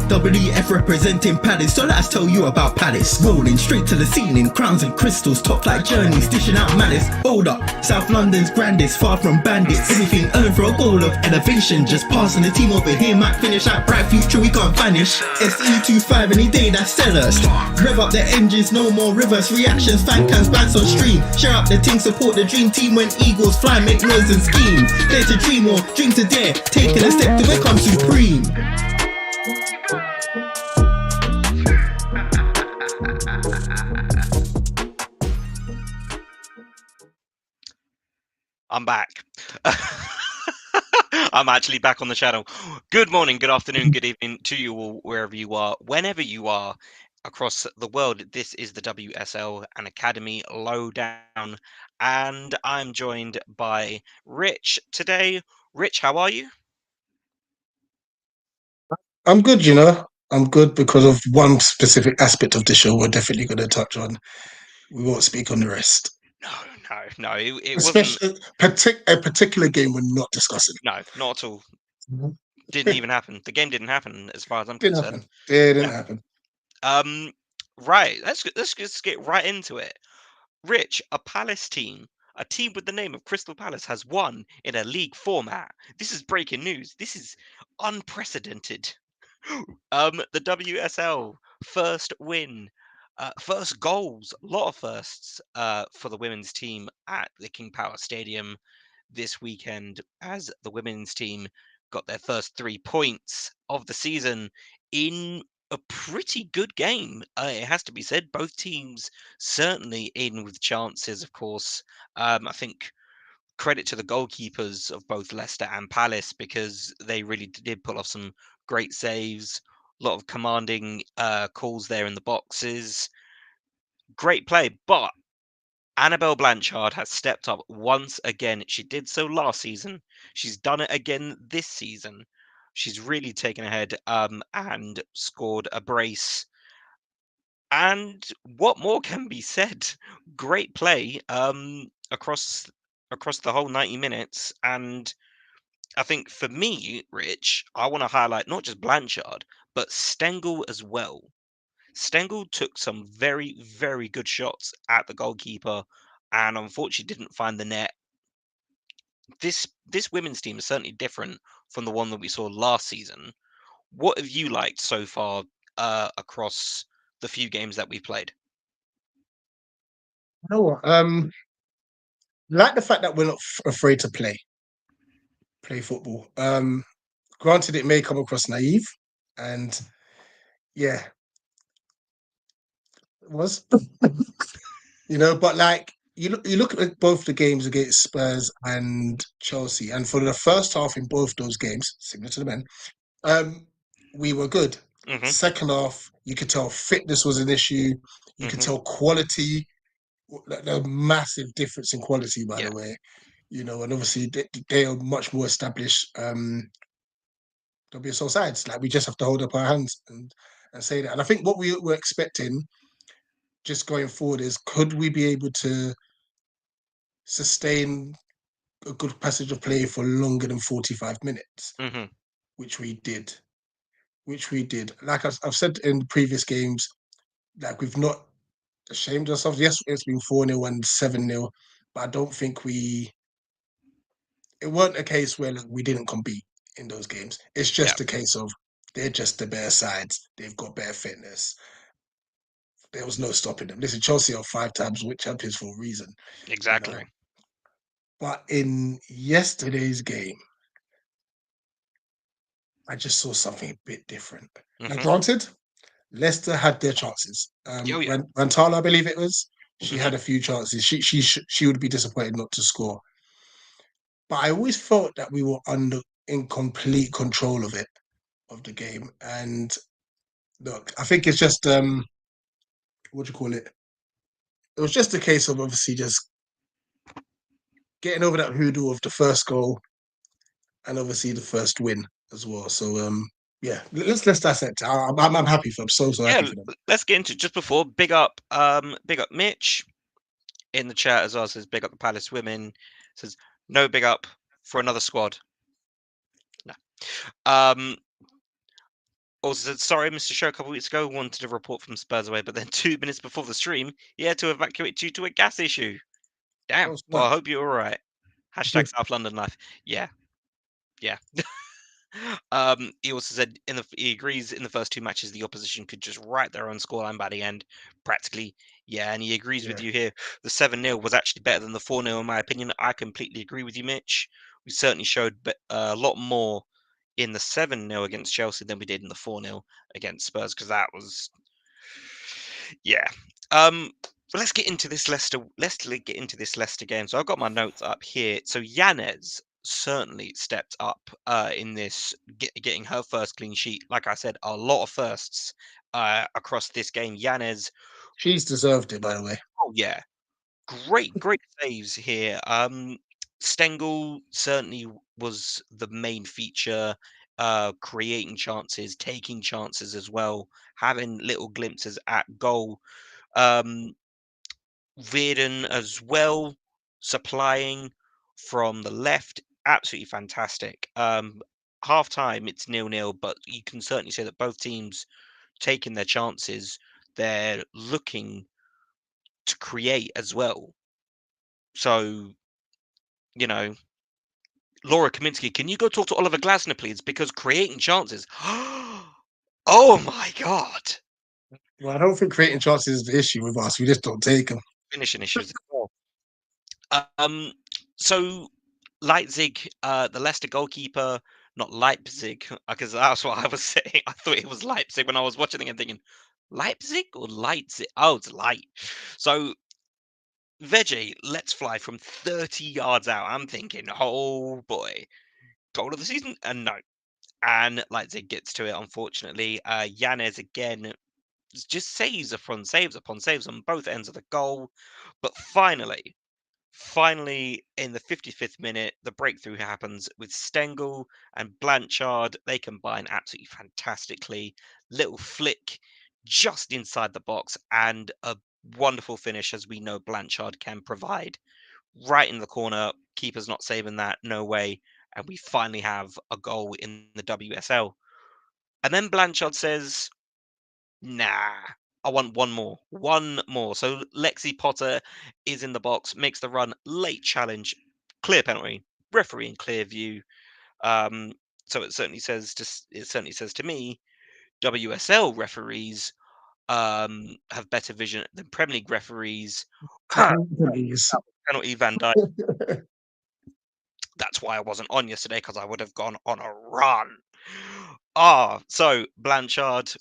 WF representing Palace, so let's tell you about Palace. Rolling straight to the ceiling, crowns and crystals, top like journeys, dishing out malice. Hold up, South London's grandest, far from bandits. Everything earned for a goal of elevation. Just passing the team over here might finish like bright future, we can't vanish. SE25 any day, that's sellers. Rev up the engines, no more reverse reactions. Fan cams, bands on stream. Share up the team, support the dream team when Eagles fly, make noise and scheme. Dare to dream or dream to dare, taking a step to become supreme. I'm back. I'm actually back on the channel. Good morning, good afternoon, good evening to you all, wherever you are, whenever you are across the world. This is the Wsl Academy Lowdown, and I'm joined by Rich today. Rich, how are you? I'm good, you know. I'm good because of one specific aspect of the show we're definitely going to touch on. We won't speak on the rest. No. It Especially wasn't a particular game we're not discussing. No, not at all. Didn't even happen. The game didn't happen, as far as I'm Didn't concerned. happen. Didn't happen. Right. Let's just get right into it. Rich, a Palace team, a team with the name of Crystal Palace, has won in a league format. This is breaking news. This is unprecedented. The WSL first win, first goals, a lot of firsts for the women's team at the King Power Stadium this weekend, as the women's team got their first 3 points of the season in a pretty good game. It has to be said, both teams certainly in with chances, of course. I think credit to the goalkeepers of both Leicester and Palace, because they really did pull off some great saves, a lot of commanding calls there in the boxes. Great play, but Annabelle Blanchard has stepped up once again. She did so last season. She's done it again this season. She's really taken ahead and scored a brace. And what more can be said? Great play across the whole 90 minutes. And I think for me, Rich, I want to highlight not just Blanchard, but Stengel as well. Stengel took some very, very good shots at the goalkeeper and unfortunately didn't find the net. This women's team is certainly different from the one that we saw last season. What have you liked so far across the few games that we've played? You know what? Like the fact that we're not afraid to play football. Granted, it may come across naive, and yeah, it was. But like you look at both the games against Spurs and Chelsea, and for the first half in both those games, similar to the men, we were good. Mm-hmm. Second half, you could tell fitness was an issue. You could tell quality, the massive difference in quality, by the way. And obviously they are much more established WSL sides. Like, we just have to hold up our hands and say that. And I think what we were expecting just going forward is, could we be able to sustain a good passage of play for longer than 45 minutes, which we did. Like I've said in previous games, like, we've not ashamed ourselves. Yes, it's been 4-0 and 7-0, but I don't think it weren't a case where we didn't compete in those games. It's just a case of they're just the better sides. They've got better fitness. There was no stopping them. Listen, Chelsea are 5 times champions for a reason. Exactly. But in yesterday's game, I just saw something a bit different. Now, granted, Leicester had their chances. Rantala, I believe it was, she had a few chances. She would be disappointed not to score. But I always felt that we were in complete control of the game. And look, I think it's just what do you call it? It was just a case of obviously just getting over that hoodoo of the first goal and obviously the first win as well. So yeah, let's dissect it. I'm happy for them. So happy for them. Let's get into it. Just before, big up Mitch in the chat as well. Says big up the Palace women. Says no big up for another squad. No. Also said, sorry, Mr. Show a couple weeks ago wanted a report from Spurs away, but then 2 minutes before the stream, he had to evacuate due to a gas issue. Damn. Well, I hope you're all right. Hashtag South London life. Yeah. Yeah. He also said he agrees in the first 2 matches the opposition could just write their own scoreline by the end, practically. Yeah, and he agrees with you here. The 7-0 was actually better than the 4-0 in my opinion. I completely agree with you, Mitch. We certainly showed a lot more in the 7-0 against Chelsea than we did in the 4-0 against Spurs, because that was, yeah. But let's get into this Leicester. Let's get into this Leicester game. So I've got my notes up here. So Yanez certainly stepped up in this, getting her first clean sheet. Like I said, a lot of firsts across this game. Yanez, she's deserved it, by the way. oh yeah, great saves here. Stengel certainly was the main feature, creating chances, taking chances as well, having little glimpses at goal. Reardon as well, supplying from the left, absolutely fantastic. Half time, it's 0-0, but you can certainly say that both teams taking their chances. They're looking to create as well. So, you know, Laura Kaminsky, can you go talk to Oliver Glasner, please? Because creating chances. Oh my God. Well, I don't think creating chances is the issue with us. We just don't take them. Finishing issues as well. So Leipzig, the Leicester goalkeeper, not Leipzig, because that's what I was saying. I thought it was Leipzig when I was watching it and thinking, Leipzig or Leipzig? Oh, it's light. So Veggie lets fly from 30 yards out. I'm thinking, oh boy, goal of the season? And no. And Leipzig gets to it, unfortunately. Yanez again just saves upon saves on both ends of the goal. But finally, in the 55th minute, the breakthrough happens with Stengel and Blanchard. They combine absolutely fantastically. Little flick just inside the box and a wonderful finish, as we know Blanchard can provide. Right in the corner, keeper's not saving that, no way. And we finally have a goal in the WSL. And then Blanchard says, nah, I want one more. One more. So Lexi Potter is in the box, makes the run, late challenge, clear penalty, referee in clear view. So it certainly says to me, WSL referees have better vision than Premier League referees. Penalty Van Dijk. That's why I wasn't on yesterday, because I would have gone on a run. So Blanchard.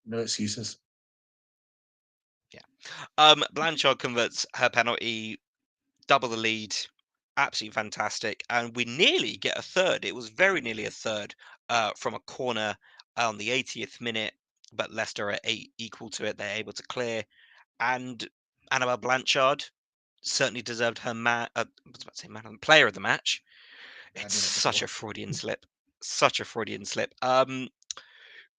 No excuses. Yeah. Blanchard converts her penalty, double the lead. Absolutely fantastic. And we nearly get a third. It was very nearly a third from a corner on the 80th minute, but Leicester are equal to it. They're able to clear. And Annabelle Blanchard certainly deserved her player of the match. It's such a Freudian slip. Such a Freudian slip.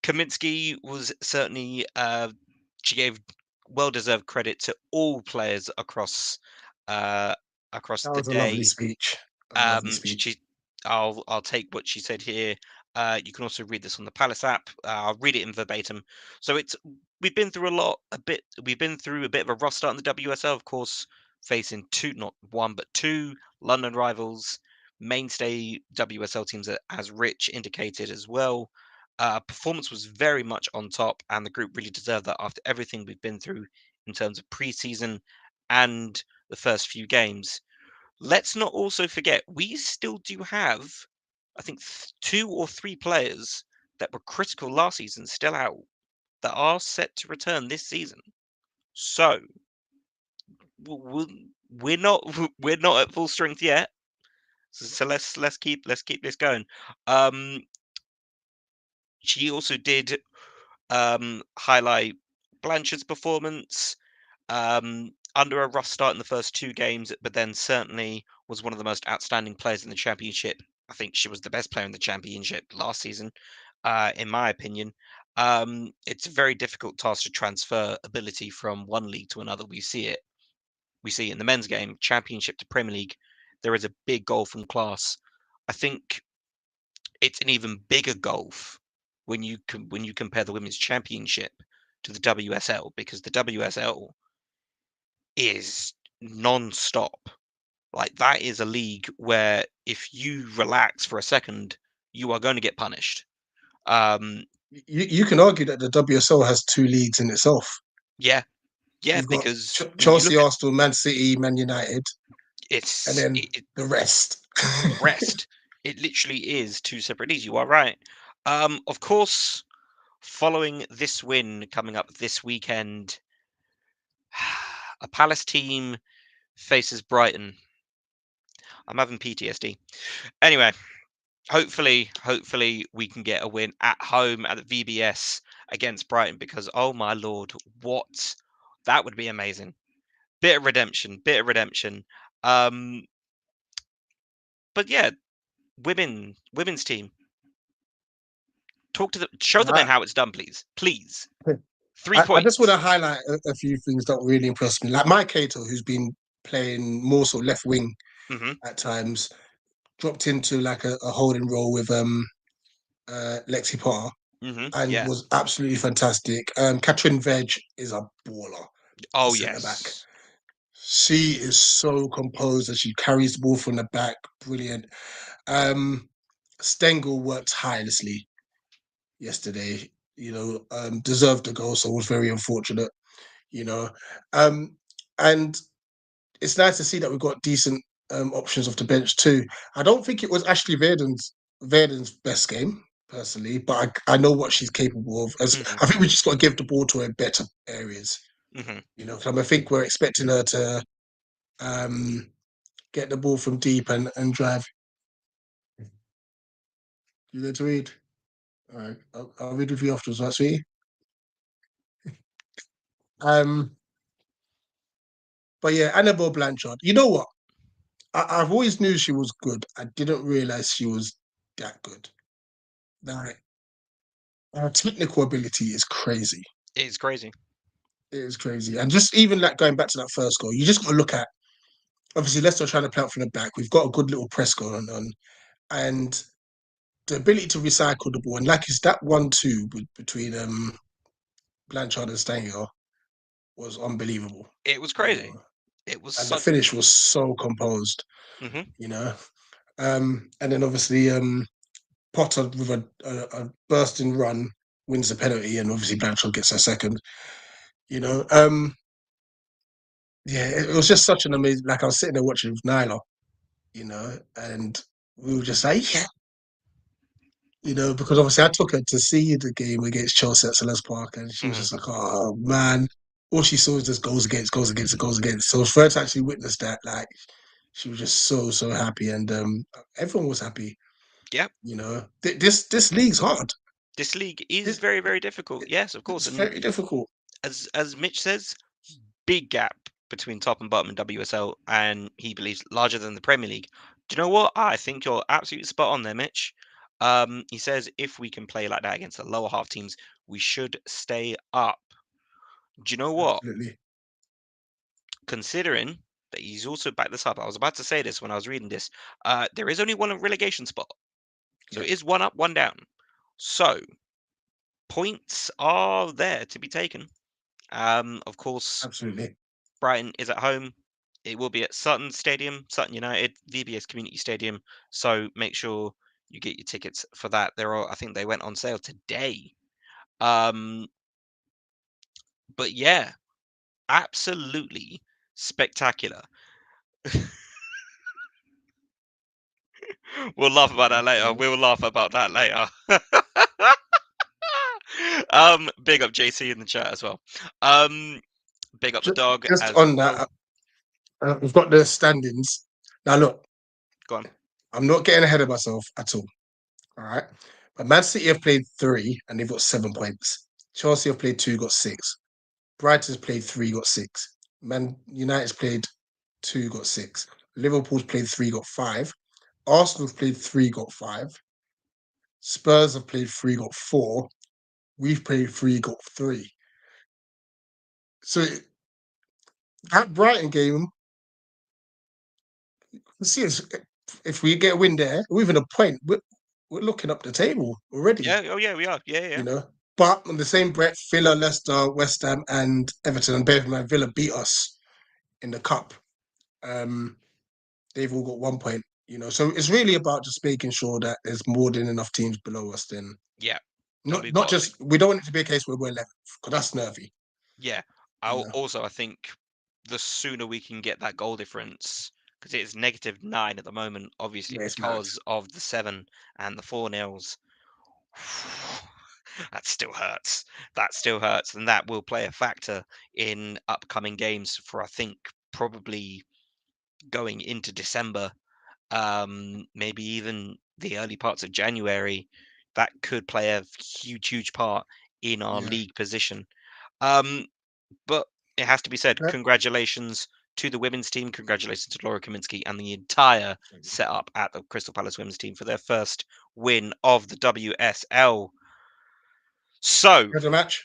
Kaminsky was certainly, she gave well-deserved credit to all players across That the was a day. lovely speech. I'll take what she said here. You can also read this on the Palace app. I'll read it in verbatim. So we've been through We've been through a bit of a rough start in the WSL, of course, facing not one but two London rivals, mainstay WSL teams, as Rich indicated as well. Performance was very much on top, and the group really deserved that after everything we've been through in terms of pre-season and the first few games. Let's not also forget, we still do have, I think, 2 or 3 players that were critical last season still out, that are set to return this season. So we're not we're not at full strength yet. So let's keep this going. She also did highlight Blanchard's performance. Under a rough start in the first 2 games, but then certainly was one of the most outstanding players in the championship. I think she was the best player in the championship last season, in my opinion. It's a very difficult task to transfer ability from one league to another. We see it in the men's game, championship to Premier League. There is a big gulf in class. I think it's an even bigger gulf when you compare the Women's Championship to the WSL, because the WSL is non-stop. Like, that is a league where if you relax for a second, you are going to get punished. You can argue that the WSL has 2 leagues in itself. Yeah, You've got because when you look Chelsea, at Arsenal, Man City, Man United, and then the rest. the rest, it literally is 2 separate leagues. You are right. Of course, following this win coming up this weekend, a Palace team faces Brighton. I'm having PTSD. Anyway, hopefully we can get a win at home at the VBS against Brighton, because oh my lord, what, that would be amazing. Bit of redemption. But yeah, women's team. Talk to them, show the men how it's done, please. 3 I points. just want to highlight a few things that really impressed me. Like Mike Cato, who's been playing more sort of left wing at times, dropped into like a holding role with Lexi Potter and Yeah. was absolutely fantastic. Katrin Veg is a baller. Oh Centre back. yes. She is so composed and she carries the ball from the back. Brilliant. Stengel worked tirelessly yesterday. Deserved the goal, so was very unfortunate. You know, and it's nice to see that we've got decent options off the bench too. I don't think it was Ashley Verden's best game personally, but I know what she's capable of. I think we just got to give the ball to her in better areas. I think we're expecting her to get the ball from deep and drive. You there to read? All right, I'll read with you afterwards, right, sweetie? But yeah, Annabelle Blanchard. You know what? I've always knew she was good. I didn't realize she was that good. Like, her technical ability is crazy. It's crazy. It is crazy. And just even like going back to that first goal, you just got to look at, obviously Leicester trying to play out from the back. We've got a good little press going on, and the ability to recycle the ball. And like it's that 1-2 between Blanchard and Stengel was unbelievable. It was crazy. It was And the finish was so composed. And then obviously Potter with a bursting run wins the penalty, and obviously Blanchard gets her second. Yeah, it was just such an amazing. Like I was sitting there watching with Nyla, and we were just like, yeah, because obviously I took her to see the game against Chelsea at Selhurst Park, and she was just like, oh man, all she saw was just goals against. So for her to actually witness that, like, she was just so happy, and everyone was happy. Yeah. This league's hard. This league is very, very difficult. Yes, of course. It's very difficult. As Mitch says, big gap between top and bottom in WSL, and he believes larger than the Premier League. Do you know what? I think you're absolutely spot on there, Mitch. He says if we can play like that against the lower half teams, we should stay up. Do you know what? Absolutely. Considering that he's also backed this up, I was about to say this when I was reading this. There is only one relegation spot, so it is 1 up, 1 down. So points are there to be taken. Of course, absolutely. Brighton is at home. It will be at Sutton Stadium, Sutton United, VBS Community Stadium. So make sure you get your tickets for that. I think they went on sale today. But yeah, absolutely spectacular. We'll laugh about that later. We'll laugh about that later. Big up JC in the chat as well. Big up the dog. Just on that, we've got the standings. Now look, go on. I'm not getting ahead of myself at all. All right, but Man City have played 3 and they've got 7 points. Chelsea have played 2, got 6. Brighton's played 3, got 6. Man United's played 2, got 6. Liverpool's played 3, got 5. Arsenal's played 3, got 5. Spurs have played 3, got 4. We've played 3, got 3. So that Brighton game, let's see if we get a win there, or even a point, we're looking up the table already. Yeah. Oh yeah, we are. Yeah. Yeah. You know, but in the same breath, Villa, Leicester, West Ham, and Everton, and Beverman Villa beat us in the cup. They've all got 1 point. You know, so it's really about just making sure that there's more than enough teams below us. Then Yeah. And we've not got just we don't want it to be a case where we're 11th because that's nervy. yeah. You know, Also, I think the sooner we can get that goal difference, because it is -9 at the moment, obviously yeah, it's mad. because of the 7 and the 4-0s. That still hurts. That still hurts, and that will play a factor in upcoming games for I think probably going into December, maybe even the early parts of January. That could play a huge part in our Yeah. league position. Um, but it has to be said, That, congratulations to the women's team. Congratulations to Laura Kaminsky and the entire setup at the Crystal Palace women's team for their first win of the WSL. So, had a match.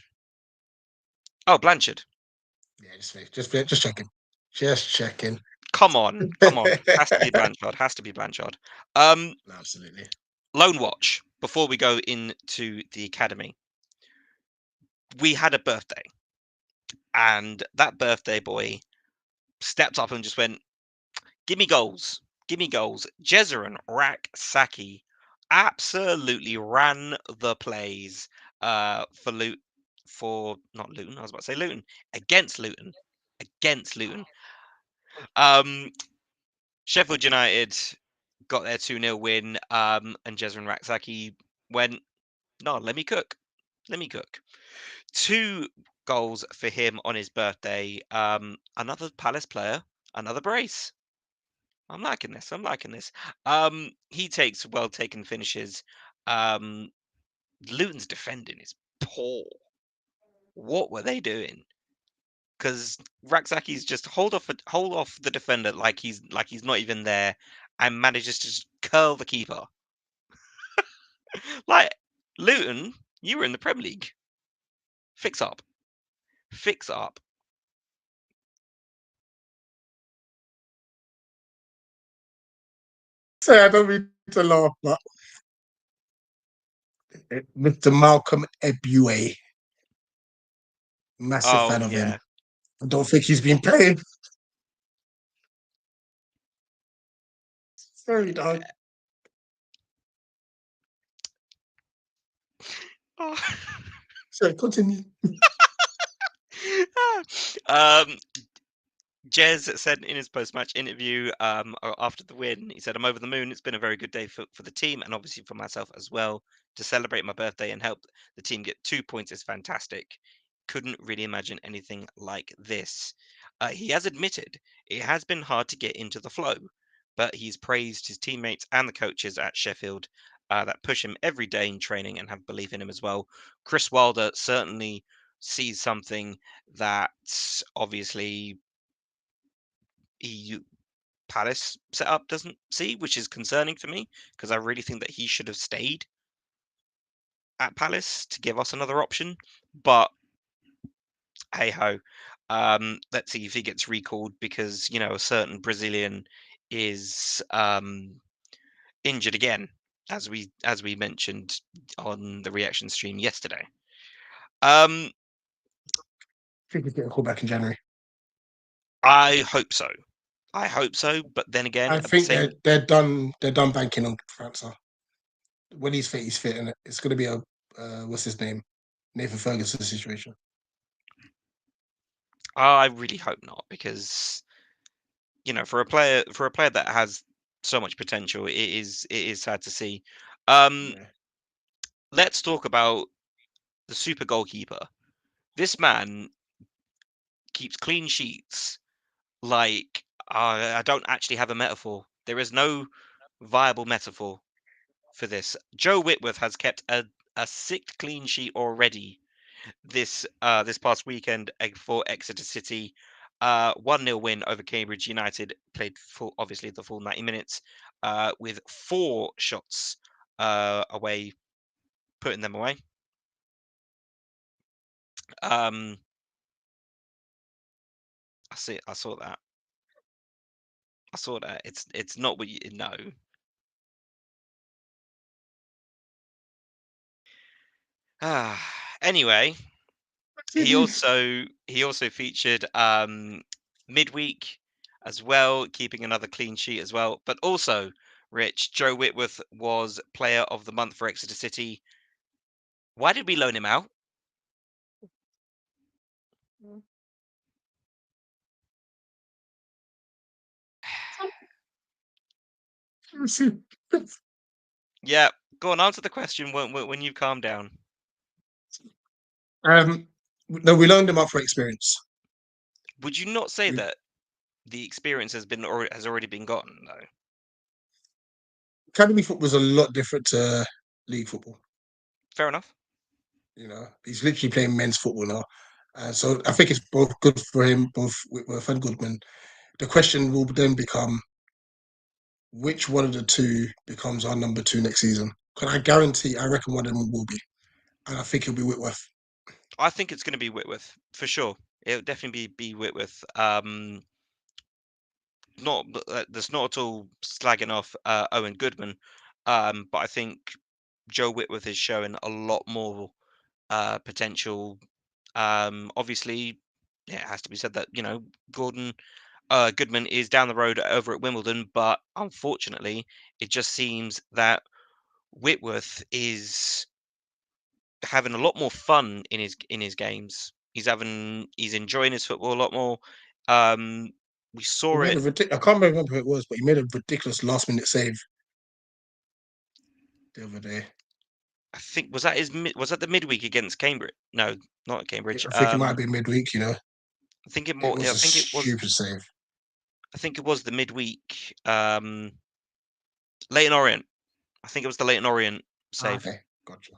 oh, Blanchard, Yeah, just checking. Just checking. come on, come on. Has to be Blanchard. Has to be Blanchard. Um, Absolutely. Lone Watch, before we go into the academy, we had a birthday, and that birthday boy stepped up and just went, give me goals. Give me goals. Jezerin Rak-Saki absolutely ran the plays for not Luton. I was about to say Luton. Against Luton. Against Luton. Sheffield United got their 2-0 win, and Jezerin Rak-Saki went, no, let me cook. Let me cook. 2 goals for him on his birthday. Another Palace player, another brace. I'm liking this. I'm liking this. He takes well taken finishes. Um, Luton's defending is poor. What were they doing? Because Raksaki's just hold off the defender like he's not even there, and manages to just curl the keeper. Like Luton, you were in the Premier League. Fix up. Fix up. So I don't mean to laugh, but Mr. Malcolm Ebue, massive Oh fan of him. yeah. I don't think he's been playing. Sorry, dog. Oh. Sorry, continue. um, Jez said in his post-match interview after the win, he said, I'm over the moon. It's been a very good day for the team and obviously for myself as well. To celebrate my birthday and help the team get 2 points is fantastic. Couldn't really imagine anything like this. He has admitted it has been hard to get into the flow, but he's praised his teammates and the coaches at Sheffield that push him every day in training and have belief in him as well. Chris Wilder certainly sees something that obviously EU Palace setup doesn't see, which is concerning for me because I really think that he should have stayed at Palace to give us another option. But hey ho, let's see if he gets recalled because a certain Brazilian is injured again, as we mentioned on the reaction stream yesterday. Um, I think he's getting called back in January. I hope so. I hope so. But then again, I at the think same they're done. They're done banking on França. When he's fit, and it's going to be a what's his name, Nathan Ferguson situation. I really hope not because for a player that has so much potential, it is sad to see. Um, Yeah. let's talk about the super goalkeeper. This man keeps clean sheets like I don't actually have a metaphor. There is no viable metaphor for this. Joe Whitworth has kept a sixth clean sheet already this past weekend for Exeter City. 1-0 win over Cambridge United. Played obviously the full 90 minutes with 4 shots away, putting them away. Um, I see. I saw that. I saw that. It's not what you know. Anyway, he also featured midweek as well, keeping another clean sheet as well. But also, Rich, Joe Whitworth was Player of the Month for Exeter City. Why did we loan him out? Yeah, go on, answer the question when you calm down. No, we loaned him up for experience. Would you not say that the experience has already been gotten though? Academy football is a lot different to league football. Fair enough. You know, he's literally playing men's football now. So I think it's both good for him, both Whitworth and Goodman. The question will then become, which one of the two becomes our number 2 next season? Can I guarantee? I reckon one of them will be, and I think it'll be Whitworth. I think it's going to be Whitworth for sure. It'll definitely be Whitworth. Not that's not at all slagging off Owen Goodman, but I think Joe Whitworth is showing a lot more potential. Obviously, yeah, it has to be said that Goodman is down the road over at Wimbledon, but unfortunately, it just seems that Whitworth is having a lot more fun in his games. He's enjoying his football a lot more. We saw it. I can't remember who it was, but he made a ridiculous last-minute save the other day. I think was that the midweek against Cambridge? No, not at Cambridge. I think it might have been midweek. You know, I think it it more. was I a think it was. stupid save. I think it was the midweek. Leighton Orient. I think it was the Leighton Orient save. Okay, gotcha.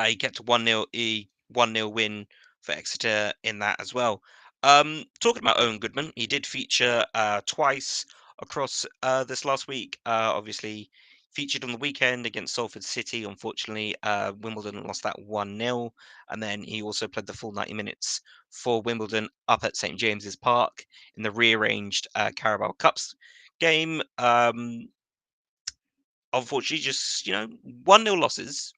He kept a 1-0 win for Exeter in that as well. Talking about Owen Goodman, he did feature twice across this last week. Obviously, featured on the weekend against Salford City. Unfortunately, Wimbledon lost that 1-0. And then he also played the full 90 minutes for Wimbledon up at St James's Park in the rearranged Carabao Cups game. Unfortunately, just 1-0 losses,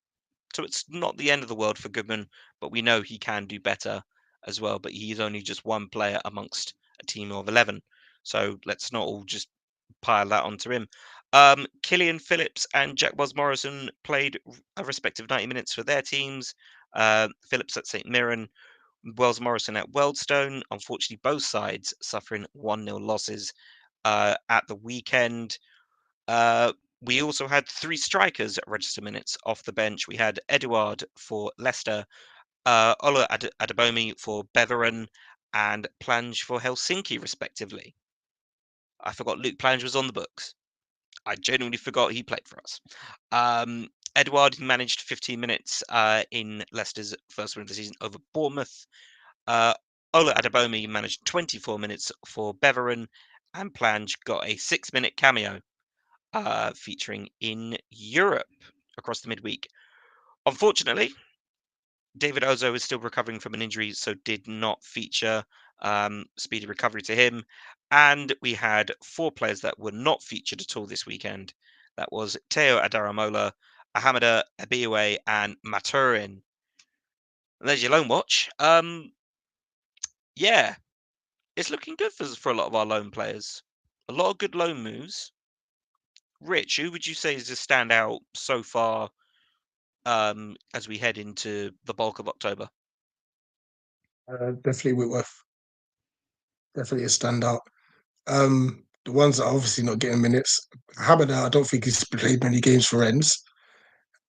so it's not the end of the world for Goodman, but we know he can do better as well. But he's only just one player amongst a team of 11, so let's not all just pile that onto him. Killian Phillips and Jack Wells Morrison played a respective 90 minutes for their teams. Phillips at St Mirren, Wells Morrison at Wealdstone. Unfortunately, both sides suffering 1-0 losses at the weekend. We also had 3 strikers register minutes off the bench. We had Edouard for Leicester, Ola Adebomi for Beveren, and Plange for Helsinki, respectively. I forgot Luke Plange was on the books. I genuinely forgot he played for us. Edouard managed 15 minutes in Leicester's first win of the season over Bournemouth. Ola Adebomi managed 24 minutes for Beveren, and Plange got a 6-minute cameo featuring in Europe across the midweek. Unfortunately, David Ozo is still recovering from an injury, so did not feature. Speedy recovery to him. And we had 4 players that were not featured at all this weekend. That was Teo Adaramola, Ahamada Abiwe, and Maturin. And there's your loan watch. Yeah, it's looking good for a lot of our loan players. A lot of good loan moves. Rich, who would you say is a standout so far as we head into the bulk of October? Definitely Whitworth. Definitely a standout. The ones that are obviously not getting minutes. Hamada, I don't think he's played many games for Rennes,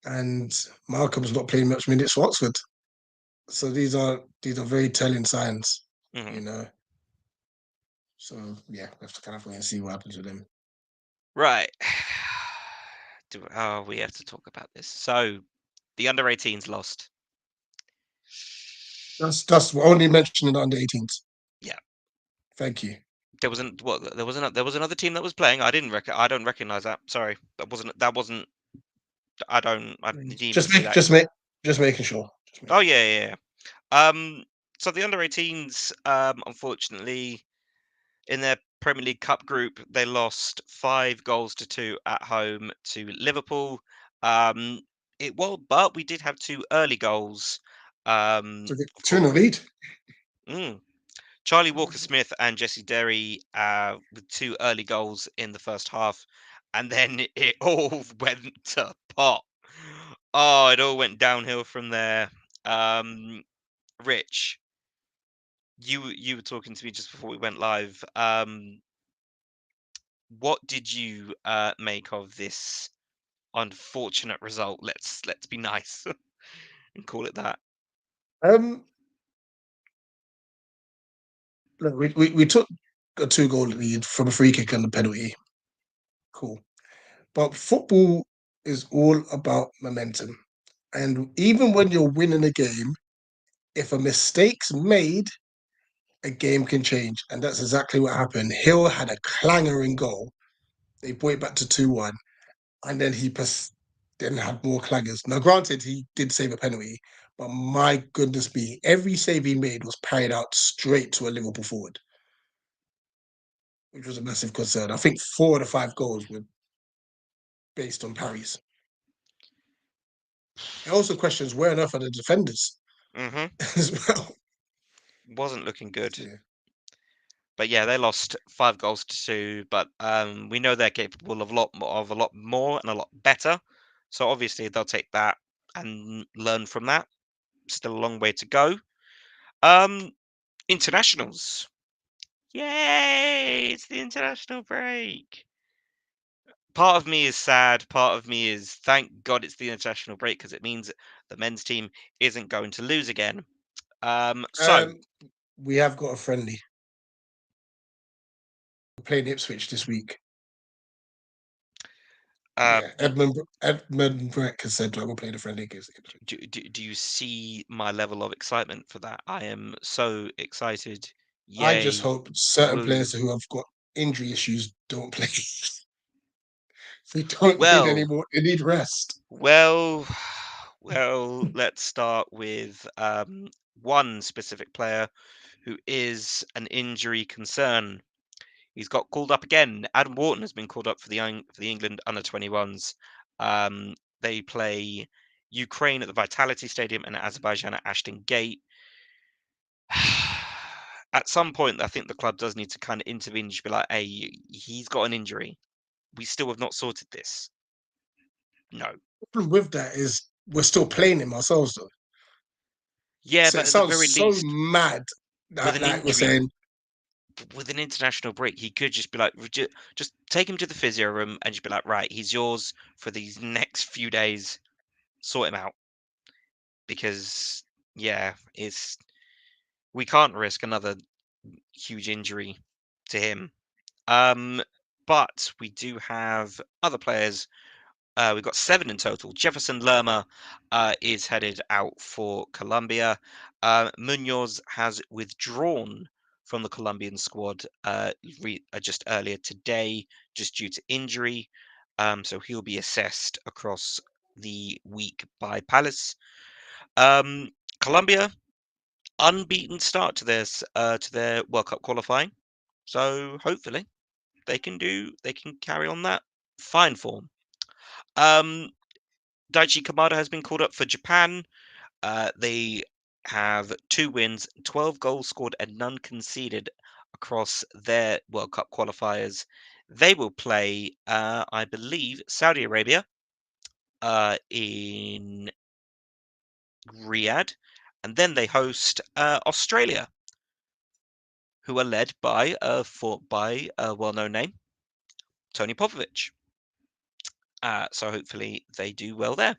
and Malcolm's not playing much minutes for Oxford. So these are very telling signs, Mm-hmm. you know. So yeah, we have to kind of wait and see what happens with them. Right. We have to talk about this. So the under-18s lost. That's only mentioning the under-18s. Yeah. Thank you. There was another team that was playing. I don't recognize that. Sorry. That wasn't I didn't even see that. Just making sure. Oh yeah. So the under-18s unfortunately in their Premier League Cup group, they lost 5-2 at home to Liverpool. but we did have 2 early goals. So the Of 2-0 course, lead. Charlie Walker-Smith and Jesse Derry with 2 early goals in the first half, and then it all went to pot. Oh, it all went downhill from there. Rich, you were talking to me just before we went live. What did you make of this unfortunate result? Let's be nice and call it that. Look, we took a 2-goal lead from a free kick and a penalty. Cool. But football is all about momentum. And even when you're winning a game, if a mistake's made, a game can change. And that's exactly what happened. Hill had a clangering goal. They brought it back to 2-1. And then he then had more clangers. Now, granted, he did save a penalty, but my goodness me, every save he made was parried out straight to a Liverpool forward, which was a massive concern. I think 4 of the 5 goals were based on parries. It also questions where on earth are the defenders as well. Wasn't looking good. Yeah. But yeah, they lost 5 goals to 2. But we know they're capable of a lot more and a lot better. So obviously they'll take that and learn from that. Still a long way to go. Internationals. Yay! It's the international break. Part of me is sad. Part of me is thank God it's the international break because it means the men's team isn't going to lose again. We have got a friendly. We're playing Ipswich this week. Edmund Breck has said we're playing a friendly against Ipswich. Do you see my level of excitement for that? I am so excited. Yay. I just hope certain players who have got injury issues don't play. They don't need any more. They need rest. Well, let's start with one specific player who is an injury concern. He's got called up again. Adam Wharton has been called up for the England under-21s. They play Ukraine at the Vitality Stadium and Azerbaijan at Ashton Gate. At some point, I think the club does need to kind of intervene and just be like, hey, he's got an injury. We still have not sorted this. No. The problem with that is we're still playing him ourselves, though. Yeah, so but it at the sounds very so least, mad that like we're saying, with an international break, he could just be like, just take him to the physio room and just be like, right, he's yours for these next few days. Sort him out. Because, yeah, we can't risk another huge injury to him. But we do have other players. We've got 7 in total. Jefferson Lerma is headed out for Colombia. Munoz has withdrawn from the Colombian squad just earlier today, just due to injury. So he'll be assessed across the week by Palace. Colombia, unbeaten start to their World Cup qualifying. So hopefully they can carry on that fine form. Daichi Kamada has been called up for Japan. They have 2 wins, 12 goals scored, and none conceded across their World Cup qualifiers. They will play, I believe, Saudi Arabia in Riyadh, and then they host Australia, who are led by a well-known name, Tony Popovich. So hopefully they do well there.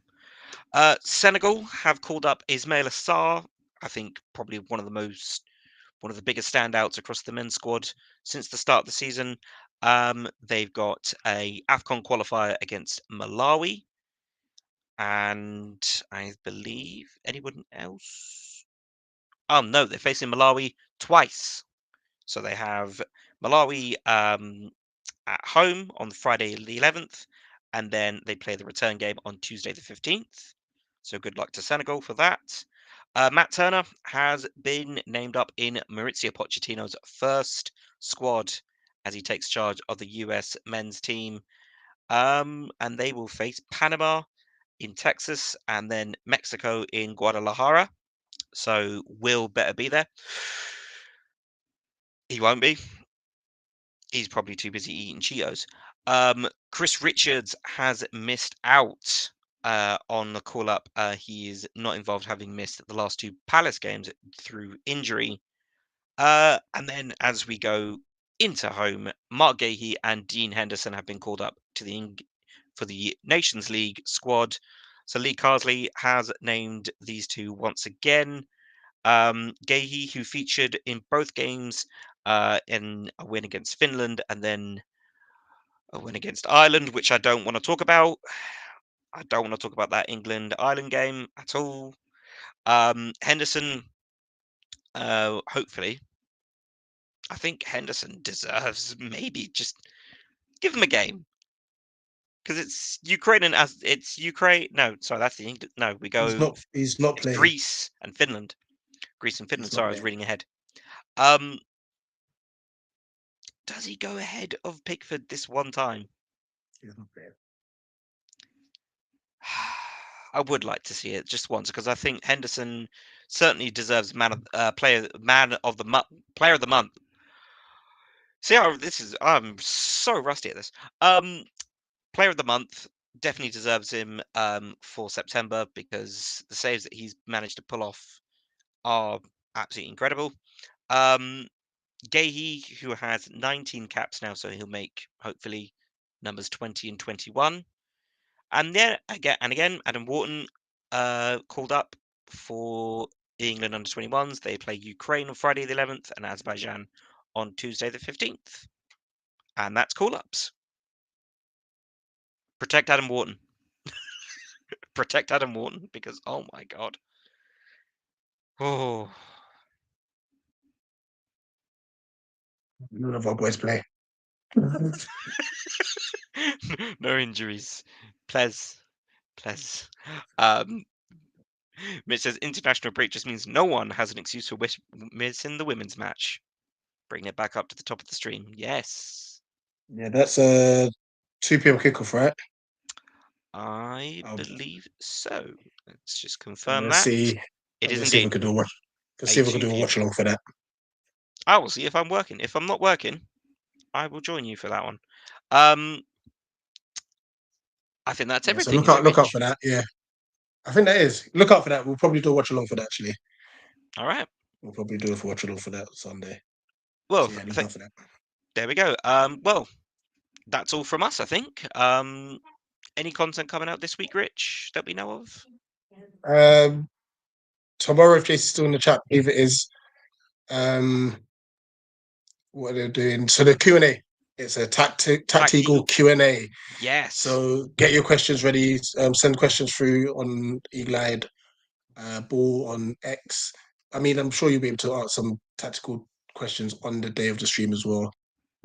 Senegal have called up Ismail Assar. I think probably one of the biggest standouts across the men's squad since the start of the season. They've got a AFCON qualifier against Malawi, and I believe anyone else. Oh no, they're facing Malawi twice. So they have Malawi at home on Friday the 11th, and then they play the return game on Tuesday the 15th. So good luck to Senegal for that. Matt Turner has been named up in Maurizio Pochettino's first squad as he takes charge of the US men's team. And they will face Panama in Texas, and then Mexico in Guadalajara. So Will better be there. He won't be. He's probably too busy eating Cheetos. Chris Richards has missed out on the call-up. He is not involved, having missed the last 2 Palace games through injury. And then as we go into home, Mark Gahey and Dean Henderson have been called up to for the Nations League squad. So Lee Carsley has named these 2 once again. Gahey, who featured in both games, in a win against Finland and then a win against Ireland, which I don't want to talk about. I don't want to talk about that England-Ireland game at all. Henderson, hopefully, I think Henderson deserves maybe just give him a game, because it's Ukraine and it's Ukraine. No, sorry, that's the England. No, we go. He's not playing. Greece and Finland. Greece and Finland. Sorry, I was reading ahead. Does he go ahead of Pickford this one time? He's not playing. I would like to see it just once, because I think Henderson certainly deserves player of the month. See how this is? I'm so rusty at this. Player of the month definitely deserves him for September, because the saves that he's managed to pull off are absolutely incredible. Gahey, who has 19 caps now, so he'll make hopefully numbers 20 and 21. And then again, Adam Wharton called up for England under 21s. They play Ukraine on Friday the 11th and Azerbaijan on Tuesday the 15th. And that's call-ups. Protect Adam Wharton. Protect Adam Wharton, because oh my god. Oh. None of our boys play. No injuries. Ples. Mitch says international break just means no one has an excuse for missing the women's match. Bring it back up to the top of the stream. Yes. Yeah, that's a 2 p.m. kickoff, right? I believe so. Let's just confirm Let's that. see. It is See if we indeed. could do one. See if we could do a watch along for that. I will see if I'm working. If I'm not working, I will join you for that one. I think that's everything. So look out for that. Yeah, I think that is. Look out for that. We'll probably do a watch along for that. Actually, all right. We'll probably do a watch along for that Sunday. Well, so yeah, look out for that. There we go. Well, that's all from us, I think. Any content coming out this week, Rich, that we know of? Tomorrow, if Jason's still in the chat, if it is, what they're doing. So the Q&A. It's a tactical Q&A. Yes. So get your questions ready. Send questions through on Eagle-eyed Ball on X. I mean, I'm sure you'll be able to ask some tactical questions on the day of the stream as well.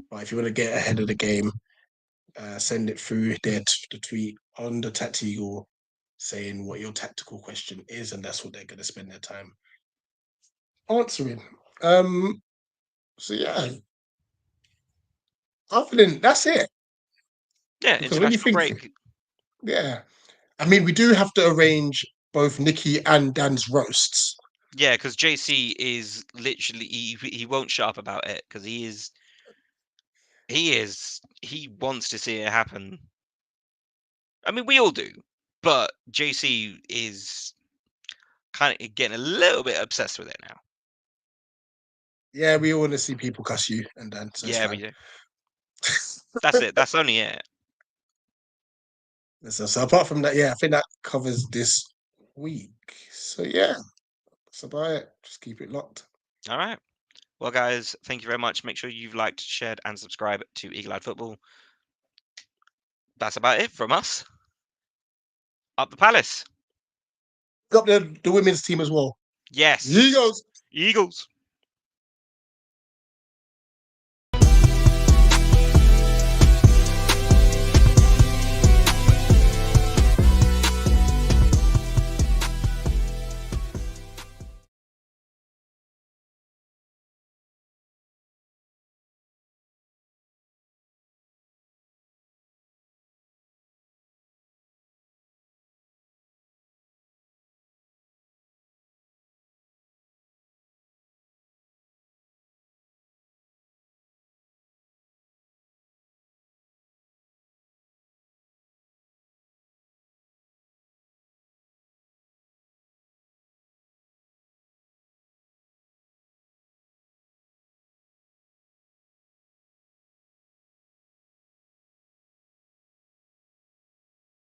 But if you want to get ahead of the game, send it through there to the tweet on the tactical, saying what your tactical question is, and that's what they're going to spend their time answering. So yeah. Other than that's it. Yeah, international break. Yeah. I mean, we do have to arrange both Nikki and Dan's roasts. Yeah, because JC is literally he won't shut up about it, because he wants to see it happen. I mean, we all do, but JC is kind of getting a little bit obsessed with it now. Yeah, we all want to see people cuss you and Dan. So yeah, we do. That's it. That's only it. So apart from that, yeah, I think that covers this week. So yeah, that's about it. Just keep it locked. All right. Well, guys, thank you very much. Make sure you've liked, shared, and subscribed to Eagle-eyed Football. That's about it from us. Up the Palace. Got the women's team as well. Yes. Eagles.